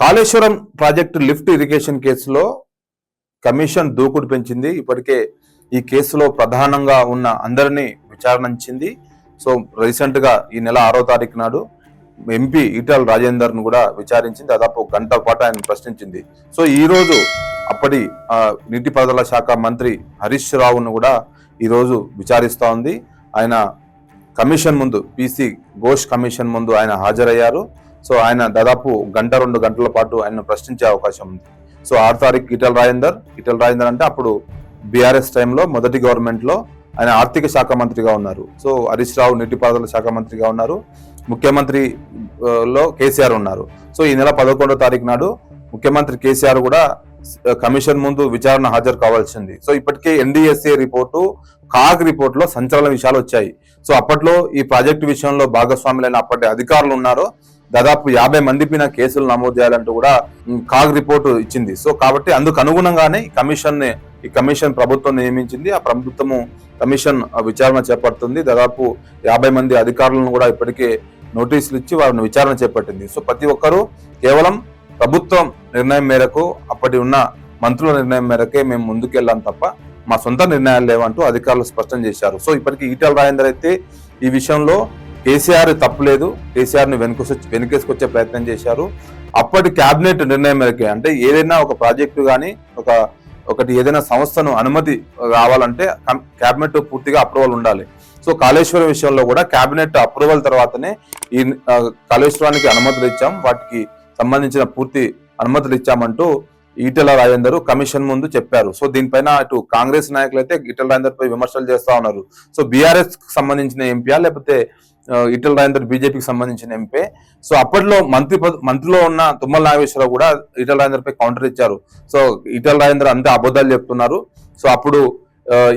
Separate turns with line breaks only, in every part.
Kaleshwaram project lift irrigation కేసులో commission దూకుడు పెంచింది. ఇప్పటికే ఈ కేసులో ప్రధానంగా ఉన్న అందరినీ విచారించింది. సో రీసెంట్ గా ఈ నెల 6వ తారీఖు నాడు ఎంపీ ఈటల రాజేందర్ ను కూడా విచారించింది. దాదాపు గంట పాటు ఆయన ప్రశ్నించింది. సో ఈ రోజు అప్పటి నీటిపారుదల శాఖ మంత్రి హరీష్ రావును కూడా ఈ రోజు విచారిస్తా ఉంది. ఆయన కమిషన్ ముందు, పీసీ ఘోష్ కమిషన్ ముందు ఆయన హాజరయ్యారు. సో ఆయన దాదాపు గంట 2 గంటల పాటు ఆయన ప్రశ్నించే అవకాశం ఉంది. సో 6వ తారీఖు ఈటల రాజేందర్ అంటే అప్పుడు బీఆర్ఎస్ టైంలో మొదటి గవర్నమెంట్ లో ఆయన ఆర్థిక శాఖ మంత్రిగా ఉన్నారు. సో హరీష్ రావు నీటిపారుదల శాఖ మంత్రిగా ఉన్నారు. ముఖ్యమంత్రిలో కేసీఆర్ ఉన్నారు. సో ఈ నెల 11వ తారీఖు నాడు ముఖ్యమంత్రి కేసీఆర్ కూడా కమిషన్ ముందు విచారణ హాజరు కావాల్సింది. సో ఇప్పటికే ఎన్డీఎస్ఏ రిపోర్టు, కాగ్ రిపోర్ట్ లో సంచలన విషయాలు వచ్చాయి. సో అప్పట్లో ఈ ప్రాజెక్టు విషయంలో భాగస్వాములైన అప్పటి అధికారులు ఉన్నారో దాదాపు 50 మంది పైన కేసులు నమోదు చేయాలంటూ కూడా కాగ్ రిపోర్టు ఇచ్చింది. సో కాబట్టి అందుకు అనుగుణంగానే ఈ కమిషన్ ప్రభుత్వం నియమించింది. ఆ ప్రభుత్వము కమిషన్ విచారణ చేపడుతుంది. దాదాపు 50 మంది అధికారులను కూడా ఇప్పటికే నోటీసులు ఇచ్చి వారిని విచారణ చేపట్టింది. సో ప్రతి ఒక్కరూ కేవలం ప్రభుత్వం నిర్ణయం మేరకు, అప్పటి ఉన్న మంత్రుల నిర్ణయం మేరకే మేము ముందుకెళ్ళాం తప్ప మా సొంత నిర్ణయాలు లేవంటూ అధికారులు స్పష్టం చేశారు. సో ఇప్పటికీ ఈటల రాజేందర్ అయితే ఈ విషయంలో కేసీఆర్ తప్పులేదు, కేసీఆర్ ని వెనుకేసుకొచ్చే ప్రయత్నం చేశారు. అప్పటి కేబినెట్ నిర్ణయం మేరకే, అంటే ఏదైనా ఒక ప్రాజెక్టు కానీ ఒకటి ఏదైనా సంస్థను అనుమతి రావాలంటే కేబినెట్ పూర్తిగా అప్రూవల్ ఉండాలి. సో కాళేశ్వరం విషయంలో కూడా కేబినెట్ అప్రూవల్ తర్వాతనే ఈ కాళేశ్వరానికి అనుమతులు ఇచ్చాం, వాటికి సంబంధించిన పూర్తి అనుమతులు ఇచ్చామంటూ ఈటల రాజేందర్ కమిషన్ ముందు చెప్పారు. సో దీనిపైన అటు కాంగ్రెస్ నాయకులు అయితే ఈటల రాజేందర్ పై విమర్శలు చేస్తా ఉన్నారు. సో బీఆర్ఎస్ సంబంధించిన ఎంపీయా లేకపోతే ఈటల రాజేందర్ బీజేపీకి సంబంధించిన ఎంపీ. సో అప్పట్లో మంత్రిలో ఉన్న తుమ్మల నాగేశ్వరరావు కూడా ఈటల రాజేందర్ పై కౌంటర్ ఇచ్చారు. సో ఈటల రాజేందర్ అంతే అబద్ధాలు చెప్తున్నారు. సో అప్పుడు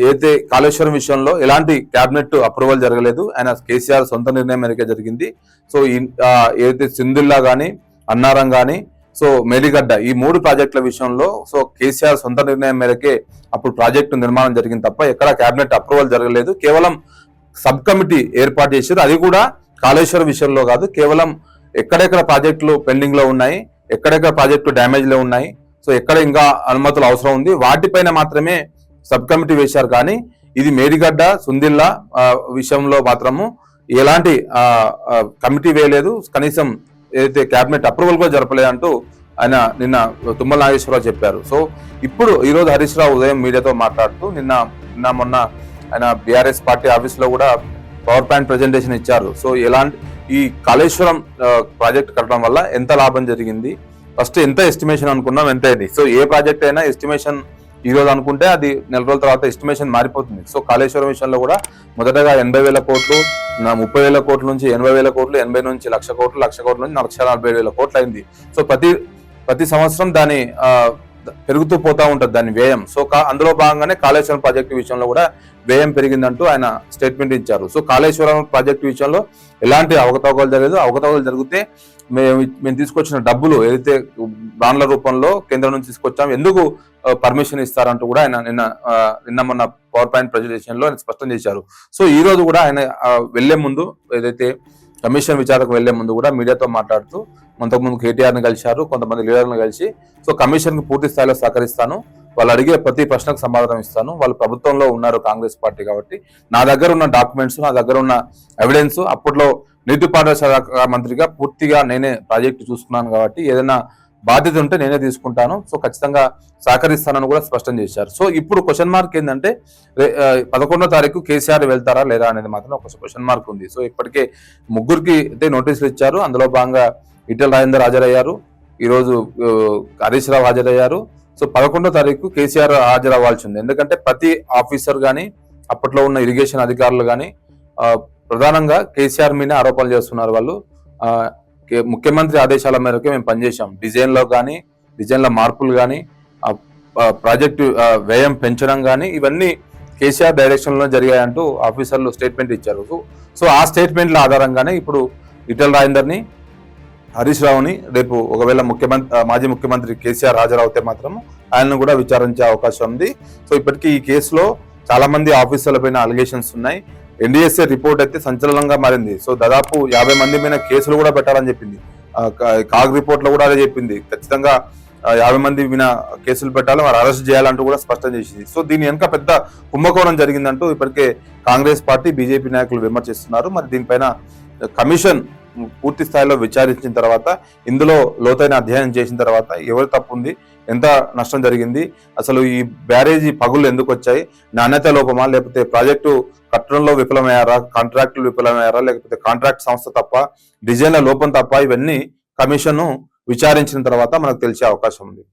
ఏదైతే కాళేశ్వరం విషయంలో ఎలాంటి కేబినెట్ అప్రూవల్ జరగలేదు, ఆయన కేసీఆర్ సొంత నిర్ణయం మేరకే జరిగింది. సో ఏదైతే సింధిల్లా గానీ, అన్నారం గానీ, సో మేడిగడ్డ, ఈ 3 ప్రాజెక్టుల విషయంలో సో కేసీఆర్ సొంత నిర్ణయం మేరకే అప్పుడు ప్రాజెక్టు నిర్మాణం జరిగింది తప్ప ఎక్కడ కేబినెట్ అప్రూవల్ జరగలేదు. కేవలం సబ్ కమిటీ ఏర్పాటు చేశారు. అది కూడా కాళేశ్వరం విషయంలో కాదు, కేవలం ఎక్కడెక్కడ ప్రాజెక్టులు పెండింగ్ లో ఉన్నాయి, ఎక్కడెక్కడ ప్రాజెక్టు డ్యామేజ్ లో ఉన్నాయి, సో ఎక్కడ ఇంకా అనుమతులు అవసరం ఉంది, వాటిపైన మాత్రమే సబ్ కమిటీ వేశారు. కానీ ఇది మేడిగడ్డ, సుందిల్లా విషయంలో మాత్రము ఎలాంటి కమిటీ వేయలేదు, కనీసం ఏదైతే కేబినెట్ అప్రూవల్ కూడా జరపలేదంటూ ఆయన నిన్న తుమ్మల నాగేశ్వరరావు చెప్పారు. సో ఇప్పుడు ఈరోజు హరీష్ రావు ఉదయం మీడియాతో మాట్లాడుతూ మొన్న ఆయన బీఆర్ఎస్ పార్టీ ఆఫీస్ లో కూడా పవర్ పాయింట్ ప్రెజెంటేషన్ ఇచ్చారు. సో ఈ కాళేశ్వరం ప్రాజెక్ట్ కట్టడం వల్ల ఎంత లాభం జరిగింది, ఫస్ట్ ఎంత ఎస్టిమేషన్ అనుకున్నాం, ఎంత అయింది. సో ఏ ప్రాజెక్ట్ అయినా ఎస్టిమేషన్ ఈ రోజు అనుకుంటే అది నెల రోజుల తర్వాత ఎస్టిమేషన్ మారిపోతుంది. సో కాళేశ్వరం విషయంలో కూడా మొదటగా 80,000 కోట్లు, 30,000 కోట్ల నుంచి 80,000 కోట్లు, 80 నుంచి 1,00,000 కోట్లు, 1,00,000 కోట్ల నుంచి 1,40,000 కోట్లు అయింది. సో ప్రతి సంవత్సరం దాని పెరుగుతూ పోతా ఉంటుంది దాని వ్యయం. సో అందులో భాగంగానే కాళేశ్వరం ప్రాజెక్టు విషయంలో కూడా వ్యయం పెరిగిందంటూ ఆయన స్టేట్మెంట్ ఇచ్చారు. సో కాళేశ్వరం ప్రాజెక్టు విషయంలో ఎలాంటి అవకతవకలు జరగలేదు. అవకతవకలు జరిగితే మేము తీసుకొచ్చిన డబ్బులు ఏదైతే బాండ్ల రూపంలో కేంద్రం నుంచి తీసుకొచ్చాం, ఎందుకు పర్మిషన్ ఇస్తారంటూ కూడా ఆయన నిన్న మొన్న పవర్ పాయింట్ ప్రెజెంటేషన్ లో ఆయన స్పష్టం చేశారు. సో ఈ రోజు కూడా ఆయన వెళ్లే ముందు, ఏదైతే కమిషన్ విచారణకు వెళ్లే ముందు కూడా మీడియాతో మాట్లాడుతూ కొంతమంది కేటీఆర్ ని కలిశారు, కొంతమంది లీడర్లను కలిసి సో కమిషన్ కి పూర్తి స్థాయిలో సహకరిస్తాను, వాళ్ళు అడిగే ప్రతి ప్రశ్నకు సమాధానం ఇస్తాను, వాళ్ళు ప్రభుత్వంలో ఉన్నారు కాంగ్రెస్ పార్టీ కాబట్టి నా దగ్గర ఉన్న డాక్యుమెంట్స్, నా దగ్గర ఉన్న ఎవిడెన్స్, అప్పట్లో నీటిపారుదల శాఖ మంత్రిగా పూర్తిగా నేనే ప్రాజెక్టు చూసుకున్నాను కాబట్టి ఏదైనా బాధ్యత ఉంటే నేనే తీసుకుంటాను, సో ఖచ్చితంగా సహకరిస్తానని కూడా స్పష్టం చేశారు. సో ఇప్పుడు క్వశ్చన్ మార్క్ ఏంటంటే 11వ తారీఖు కేసీఆర్ వెళ్తారా లేదా అనేది మాత్రం ఒక క్వశ్చన్ మార్క్ ఉంది. సో ఇప్పటికే 3కి అయితే నోటీసులు ఇచ్చారు. అందులో భాగంగా ఈటల రాజేందర్ హాజరయ్యారు, ఈరోజు హరీష్ రావు హాజరయ్యారు. సో 11వ తారీఖు కేసీఆర్ హాజరవ్వాల్సి ఉంది. ఎందుకంటే ప్రతి ఆఫీసర్ కానీ, అప్పట్లో ఉన్న ఇరిగేషన్ అధికారులు కానీ ప్రధానంగా కేసీఆర్ మీద ఆరోపణలు చేస్తున్నారు. వాళ్ళు ముఖ్యమంత్రి ఆదేశాల మేరకు మేము పనిచేశాం, డిజైన్ల మార్పులు కానీ, ప్రాజెక్టు వ్యయం పెంచడం కానీ, ఇవన్నీ కేసీఆర్ డైరెక్షన్ లో జరిగాయంటూ ఆఫీసర్లు స్టేట్మెంట్ ఇచ్చారు. సో ఆ స్టేట్మెంట్ల ఆధారంగానే ఇప్పుడు ఈటల రాజేందర్ ని, హరీష్ రావుని రేపు ఒకవేళ మాజీ ముఖ్యమంత్రి కేసీఆర్ హాజరవుతే మాత్రం ఆయనను కూడా విచారించే అవకాశం ఉంది. సో ఇప్పటికీ ఈ కేసులో చాలా మంది ఆఫీసర్ల పైన అలిగేషన్స్ ఉన్నాయి. ఎన్డీఎస్ఏ రిపోర్ట్ అయితే సంచలనంగా మారింది. సో దాదాపు 50 మంది మీద కేసులు కూడా పెట్టాలని చెప్పింది. కాగ్ రిపోర్ట్ లో కూడా అదే చెప్పింది. ఖచ్చితంగా 50 మంది విన కేసులు పెట్టాలి, వారు అరెస్ట్ చేయాలంటూ కూడా స్పష్టం చేసింది. సో దీని వెనుక పెద్ద కుంభకోణం జరిగిందంటూ ఇప్పటికే కాంగ్రెస్ పార్టీ, బీజేపీ నాయకులు విమర్శిస్తున్నారు. మరి దీనిపైన కమిషన్ పూర్తి స్థాయిలో విచారించిన తర్వాత, ఇందులో లోతైన అధ్యయనం చేసిన తర్వాత ఎవరి తప్పు ఉంది, ఎంత నష్టం జరిగింది, అసలు ఈ బ్యారేజీ పగుళ్ళు ఎందుకు వచ్చాయి, నాణ్యత లోపమా, లేకపోతే ప్రాజెక్టు కట్టడంలో విఫలమయ్యారా, కాంట్రాక్టులు విఫలమయ్యారా, లేకపోతే కాంట్రాక్ట్ సంస్థ తప్ప, డిజైన్ల లోపం తప్ప, ఇవన్నీ కమిషన్ విచారించిన తర్వాత మనకు తెలిసే అవకాశం ఉంది.